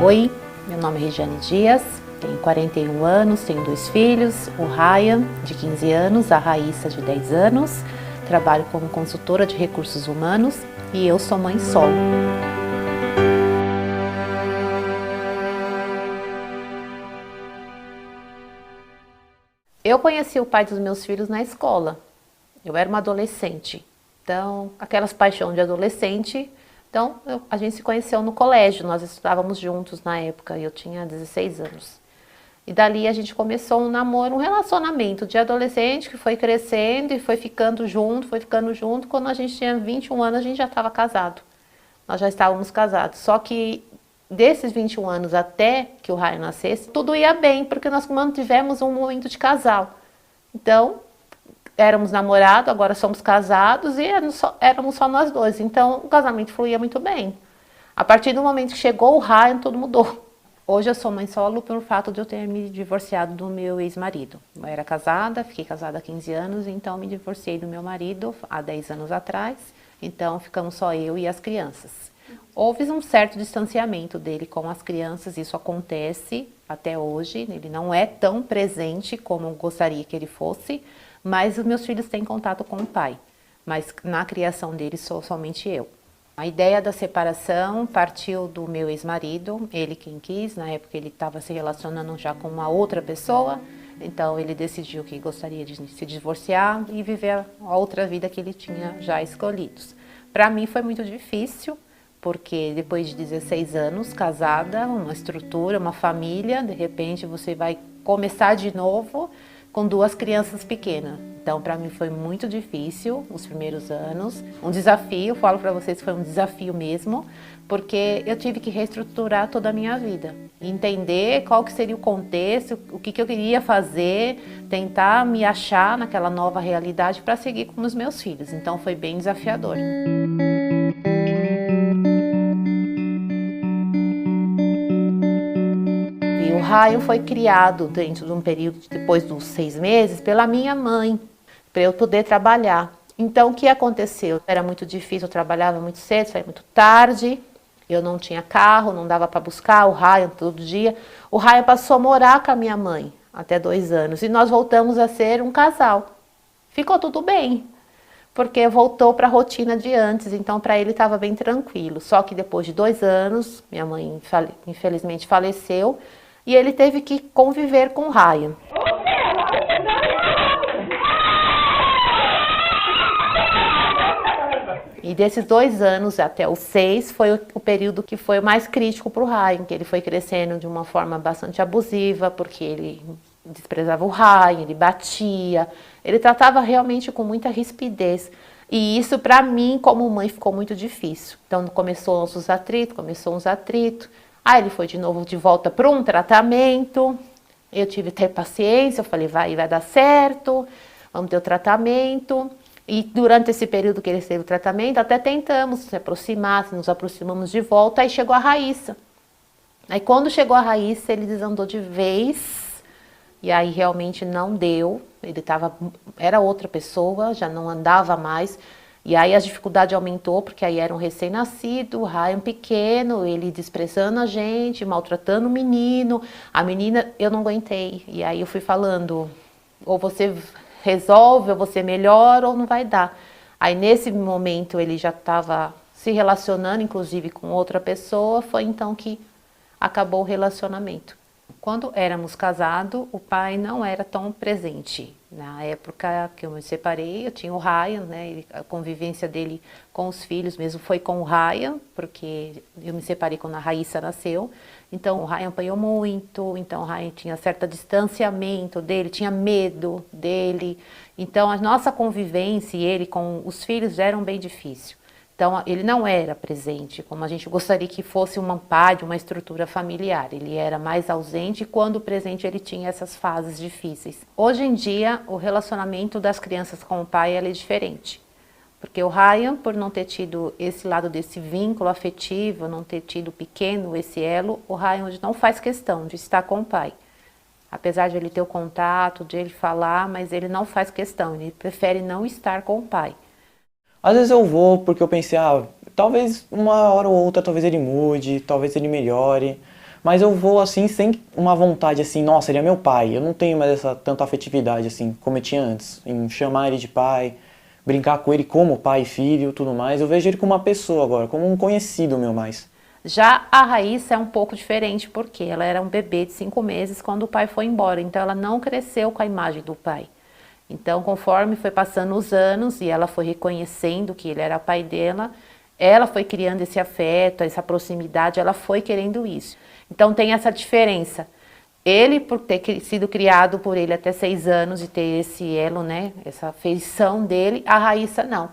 Oi, meu nome é Regiane Dias, tenho 41 anos, tenho 2 filhos, o Ryan, de 15 anos, a Raíssa, de 10 anos, trabalho como consultora de recursos humanos e eu sou mãe solo. Eu conheci o pai dos meus filhos na escola, eu era uma adolescente, então aquelas paixões de adolescente. Então, a gente se conheceu no colégio, nós estudávamos juntos na época, eu tinha 16 anos. E dali a gente começou um namoro, um relacionamento de adolescente que foi crescendo e foi ficando junto, foi ficando junto. Quando a gente tinha 21 anos, a gente já estava casado. Nós já estávamos casados. Só que desses 21 anos até que o Ryan nascesse, tudo ia bem, porque nós mantivemos um momento de casal. Então, éramos namorados, agora somos casados e éramos só nós dois. Então, o casamento fluía muito bem. A partir do momento que chegou o Ryan, tudo mudou. Hoje eu sou mãe solo pelo fato de eu ter me divorciado do meu ex-marido. Eu era casada, fiquei casada há 15 anos, então me divorciei do meu marido há 10 anos atrás. Então, ficamos só eu e as crianças. Houve um certo distanciamento dele com as crianças, isso acontece até hoje. Ele não é tão presente como eu gostaria que ele fosse, mas os meus filhos têm contato com o pai, mas na criação deles sou somente eu. A ideia da separação partiu do meu ex-marido, ele quem quis, na época ele estava se relacionando já com uma outra pessoa, então ele decidiu que gostaria de se divorciar e viver a outra vida que ele tinha já escolhido. Para mim foi muito difícil, porque depois de 16 anos casada, uma estrutura, uma família, de repente você vai começar de novo com 2 crianças pequenas. Então, para mim foi muito difícil os primeiros anos, um desafio, falo para vocês que foi um desafio mesmo, porque eu tive que reestruturar toda a minha vida, entender qual que seria o contexto, o que eu queria fazer, tentar me achar naquela nova realidade para seguir com os meus filhos. Então, foi bem desafiador. O Ryan foi criado dentro de um período, depois dos 6 meses, pela minha mãe, para eu poder trabalhar. Então, o que aconteceu? Era muito difícil, eu trabalhava muito cedo, saía muito tarde, eu não tinha carro, não dava para buscar o Ryan todo dia. O Ryan passou a morar com a minha mãe até 2 anos e nós voltamos a ser um casal. Ficou tudo bem, porque voltou para a rotina de antes, então para ele estava bem tranquilo. Só que depois de 2 anos, minha mãe infelizmente faleceu, e ele teve que conviver com o Ryan. E desses 2 anos até os 6 foi o período que foi o mais crítico para o Ryan, que ele foi crescendo de uma forma bastante abusiva, porque ele desprezava o Ryan, ele batia, ele tratava realmente com muita rispidez. E isso para mim, como mãe, ficou muito difícil. Então começou uns atritos. Aí ele foi de novo de volta para um tratamento, eu tive que ter paciência, eu falei, vai dar certo, vamos ter o tratamento. E durante esse período que ele teve o tratamento, até tentamos se aproximar, nos aproximamos de volta, aí chegou a Raíssa. Aí quando chegou a Raíssa, ele desandou de vez, e aí realmente não deu, era outra pessoa, já não andava mais. E aí a dificuldade aumentou, porque aí era um recém-nascido, o Ryan pequeno, ele desprezando a gente, maltratando o menino. A menina, eu não aguentei. E aí eu fui falando, ou você resolve, ou você melhora, ou não vai dar. Aí nesse momento ele já estava se relacionando, inclusive com outra pessoa, foi então que acabou o relacionamento. Quando éramos casados, o pai não era tão presente. Na época que eu me separei, eu tinha o Ryan, né? A convivência dele com os filhos mesmo foi com o Ryan, porque eu me separei quando a Raíssa nasceu. Então o Ryan apanhou muito, então o Ryan tinha certo distanciamento dele, tinha medo dele. Então a nossa convivência e ele com os filhos eram bem difícil. Então, ele não era presente, como a gente gostaria que fosse um pai de uma estrutura familiar. Ele era mais ausente e quando presente ele tinha essas fases difíceis. Hoje em dia, o relacionamento das crianças com o pai é diferente. Porque o Ryan, por não ter tido esse lado desse vínculo afetivo, não ter tido pequeno esse elo, o Ryan hoje não faz questão de estar com o pai. Apesar de ele ter o contato, de ele falar, mas ele não faz questão, ele prefere não estar com o pai. Às vezes eu vou porque eu pensei, talvez uma hora ou outra talvez ele mude, talvez ele melhore, Mas eu vou assim sem uma vontade assim, nossa, ele é meu pai. Eu não tenho mais essa tanta afetividade assim como eu tinha antes, em chamar ele de pai, brincar com ele como pai e filho, tudo mais. Eu vejo ele como uma pessoa agora, como um conhecido meu mais. Já a Raíssa é um pouco diferente, porque ela era um bebê de 5 meses quando o pai foi embora, então ela não cresceu com a imagem do pai. Então, conforme foi passando os anos e ela foi reconhecendo que ele era pai dela, ela foi criando esse afeto, essa proximidade, ela foi querendo isso. Então, tem essa diferença. Ele, por ter sido criado por ele até 6 anos e ter esse elo, né, essa afeição dele, a Raíssa não.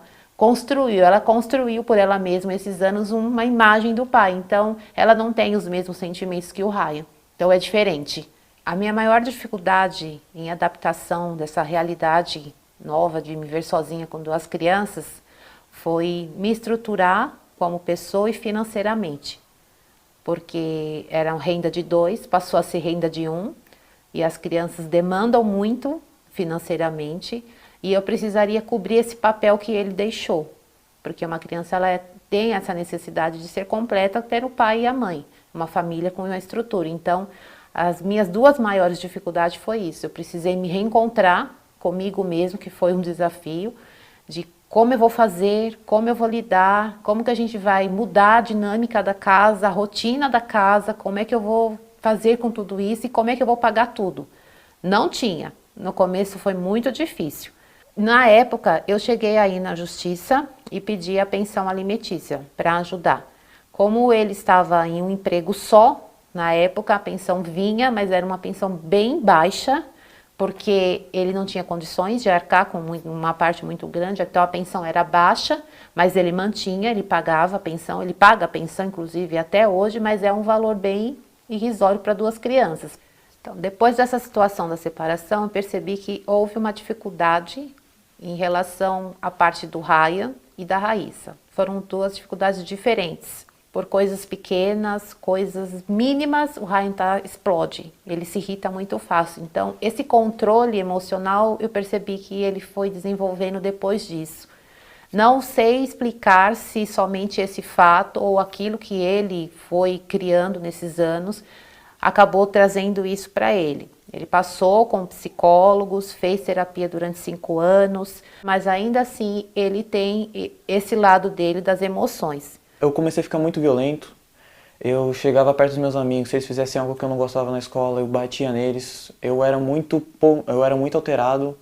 Ela construiu por ela mesma esses anos uma imagem do pai. Então, ela não tem os mesmos sentimentos que o Ryan. Então, é diferente. A minha maior dificuldade em adaptação dessa realidade nova de me ver sozinha com 2 crianças foi me estruturar como pessoa e financeiramente. Porque era uma renda de 2, passou a ser renda de 1, e as crianças demandam muito financeiramente, e eu precisaria cobrir esse papel que ele deixou. Porque uma criança tem essa necessidade de ser completa, ter o pai e a mãe, uma família com uma estrutura. Então, as minhas 2 maiores dificuldades foi isso. Eu precisei me reencontrar comigo mesmo, que foi um desafio, de como eu vou fazer, como eu vou lidar, como que a gente vai mudar a dinâmica da casa, a rotina da casa, como é que eu vou fazer com tudo isso e como é que eu vou pagar tudo. Não tinha. No começo foi muito difícil. Na época, eu cheguei aí na justiça e pedi a pensão alimentícia para ajudar. Como ele estava em um emprego só, na época a pensão vinha, mas era uma pensão bem baixa, porque ele não tinha condições de arcar com uma parte muito grande, então a pensão era baixa, mas ele mantinha, ele pagava a pensão, ele paga a pensão inclusive até hoje, mas é um valor bem irrisório para 2 crianças. Então, depois dessa situação da separação, eu percebi que houve uma dificuldade em relação à parte do Ryan e da Raíssa. Foram 2 dificuldades diferentes. Por coisas pequenas, coisas mínimas, o Ryan explode. Ele se irrita muito fácil. Então, esse controle emocional, eu percebi que ele foi desenvolvendo depois disso. Não sei explicar se somente esse fato ou aquilo que ele foi criando nesses anos acabou trazendo isso para ele. Ele passou com psicólogos, fez terapia durante 5 anos, mas ainda assim ele tem esse lado dele das emoções. Eu comecei a ficar muito violento. Eu chegava perto dos meus amigos, se eles fizessem algo que eu não gostava na escola, eu batia neles. Eu era muito alterado.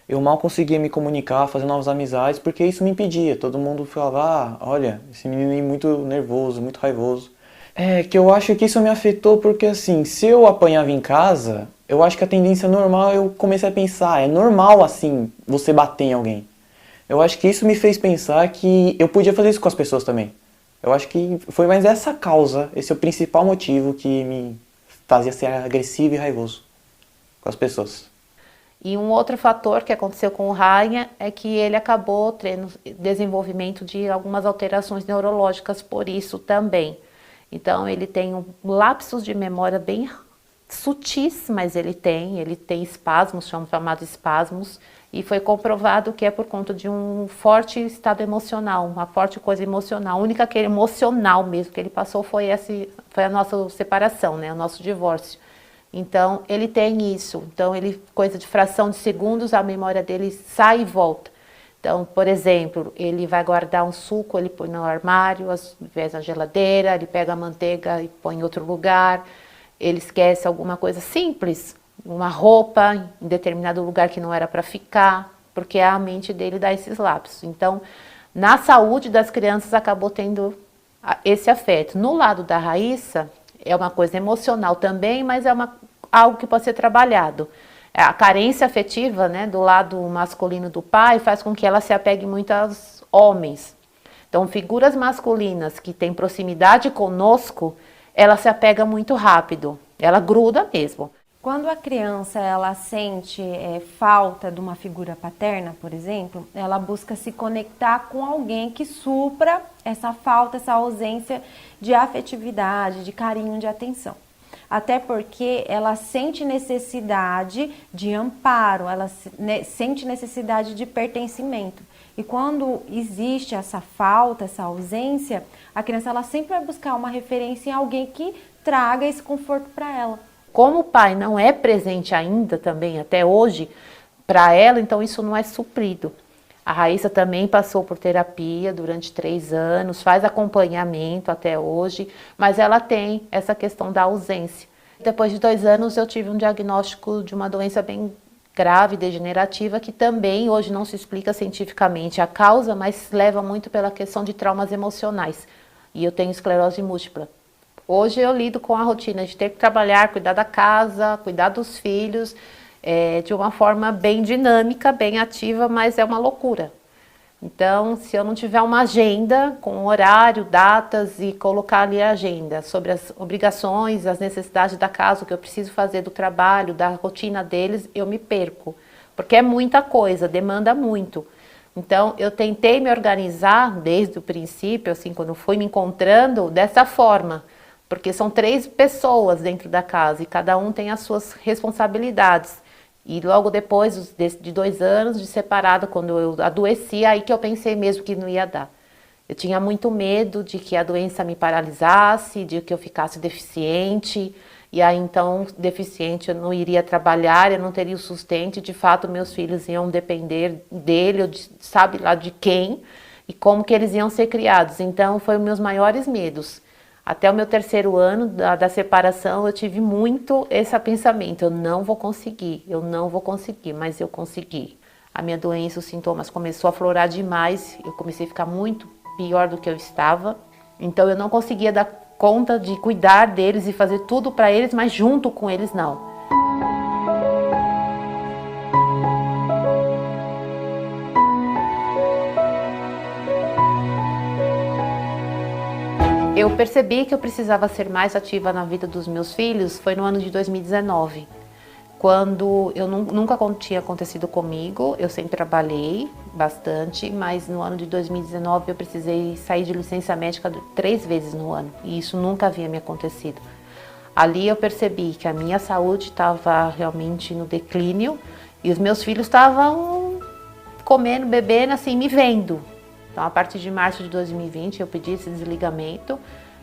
Eu mal conseguia me comunicar, fazer novas amizades, porque isso me impedia. Todo mundo falava, olha, esse menino é muito nervoso, muito raivoso. É que eu acho que isso me afetou porque, assim, se eu apanhava em casa, eu acho que a tendência normal, eu comecei a pensar, é normal, assim, você bater em alguém. Eu acho que isso me fez pensar que eu podia fazer isso com as pessoas também. Eu acho que foi mais essa causa, esse é o principal motivo que me fazia ser agressivo e raivoso com as pessoas. E um outro fator que aconteceu com o Ryan é que ele acabou tendo desenvolvimento de algumas alterações neurológicas por isso também. Então, ele tem lapsos de memória bem sutis, mas ele tem espasmos, chamados espasmos, e foi comprovado que é por conta de um forte estado emocional, uma forte coisa emocional. A única que emocional mesmo que ele passou foi a nossa separação, né, o nosso divórcio. Então, ele tem isso. Então, coisa de fração de segundos, a memória dele sai e volta. Então, por exemplo, ele vai guardar um suco, ele põe no armário, ao invés da geladeira, ele pega a manteiga e põe em outro lugar, ele esquece alguma coisa simples, uma roupa em determinado lugar que não era para ficar, porque a mente dele dá esses lapsos. Então, na saúde das crianças acabou tendo esse afeto. No lado da Raíssa, é uma coisa emocional também, mas é algo que pode ser trabalhado. A carência afetiva, né, do lado masculino do pai faz com que ela se apegue muito aos homens. Então, figuras masculinas que têm proximidade conosco, ela se apega muito rápido, ela gruda mesmo. Quando a criança ela sente falta de uma figura paterna, por exemplo, ela busca se conectar com alguém que supra essa falta, essa ausência de afetividade, de carinho, de atenção. Até porque ela sente necessidade de amparo, ela sente necessidade de pertencimento. E quando existe essa falta, essa ausência, a criança ela sempre vai buscar uma referência em alguém que traga esse conforto para ela. Como o pai não é presente ainda também, até hoje, para ela, então isso não é suprido. A Raíssa também passou por terapia durante 3 anos, faz acompanhamento até hoje, mas ela tem essa questão da ausência. Depois de 2 anos eu tive um diagnóstico de uma doença bem grave, degenerativa, que também hoje não se explica cientificamente a causa, mas leva muito pela questão de traumas emocionais. E eu tenho esclerose múltipla. Hoje eu lido com a rotina de ter que trabalhar, cuidar da casa, cuidar dos filhos, de uma forma bem dinâmica, bem ativa, mas é uma loucura. Então, se eu não tiver uma agenda com horário, datas e colocar ali a agenda sobre as obrigações, as necessidades da casa, o que eu preciso fazer do trabalho, da rotina deles, eu me perco. Porque é muita coisa, demanda muito. Então, eu tentei me organizar desde o princípio, assim, quando fui me encontrando, dessa forma. Porque são 3 pessoas dentro da casa e cada um tem as suas responsabilidades. E logo depois de 2 anos de separada, quando eu adoeci, aí que eu pensei mesmo que não ia dar. Eu tinha muito medo de que a doença me paralisasse, de que eu ficasse deficiente. E aí então, deficiente, eu não iria trabalhar, eu não teria o sustento. E de fato, meus filhos iam depender dele, ou sabe lá de quem, e como que eles iam ser criados. Então, foi os meus maiores medos. Até o meu 3º ano da separação, eu tive muito esse pensamento, eu não vou conseguir, mas eu consegui. A minha doença, os sintomas começou a aflorar demais, eu comecei a ficar muito pior do que eu estava. Então eu não conseguia dar conta de cuidar deles e fazer tudo para eles, mas junto com eles não. Eu percebi que eu precisava ser mais ativa na vida dos meus filhos, foi no ano de 2019, quando eu nunca tinha acontecido comigo, eu sempre trabalhei bastante, mas no ano de 2019 eu precisei sair de licença médica 3 vezes no ano, e isso nunca havia me acontecido. Ali eu percebi que a minha saúde estava realmente no declínio, e os meus filhos estavam comendo, bebendo, assim, me vendo. Então, a partir de março de 2020, eu pedi esse desligamento,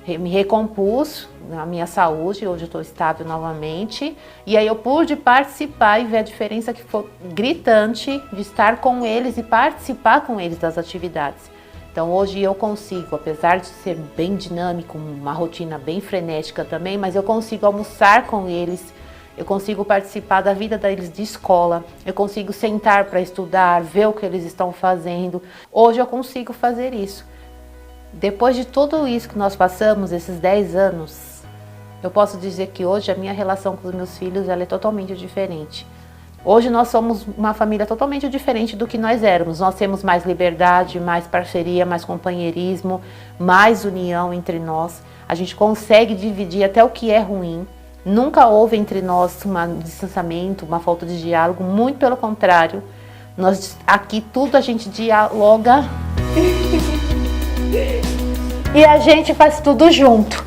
me recompus na minha saúde, hoje eu estou estável novamente. E aí eu pude participar e ver a diferença que foi gritante de estar com eles e participar com eles das atividades. Então, hoje eu consigo, apesar de ser bem dinâmico, uma rotina bem frenética também, mas eu consigo almoçar com eles, eu consigo participar da vida deles de escola, eu consigo sentar para estudar, ver o que eles estão fazendo. Hoje eu consigo fazer isso. Depois de tudo isso que nós passamos, esses 10 anos, eu posso dizer que hoje a minha relação com os meus filhos ela é totalmente diferente. Hoje nós somos uma família totalmente diferente do que nós éramos. Nós temos mais liberdade, mais parceria, mais companheirismo, mais união entre nós. A gente consegue dividir até o que é ruim. Nunca houve entre nós um distanciamento, uma falta de diálogo, muito pelo contrário. Nós aqui tudo a gente dialoga e a gente faz tudo junto.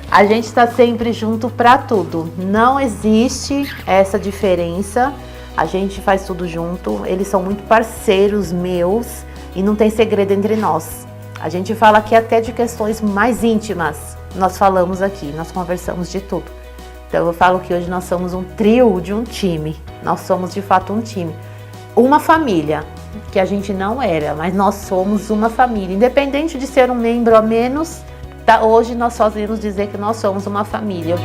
A gente está sempre junto para tudo. Não existe essa diferença. A gente faz tudo junto. Eles são muito parceiros meus e não tem segredo entre nós. A gente fala aqui até de questões mais íntimas. Nós falamos aqui, nós conversamos de tudo. Então eu falo que hoje nós somos um trio de um time, nós somos de fato um time, uma família, que a gente não era, mas nós somos uma família, independente de ser um membro a menos, hoje nós podemos dizer que nós somos uma família.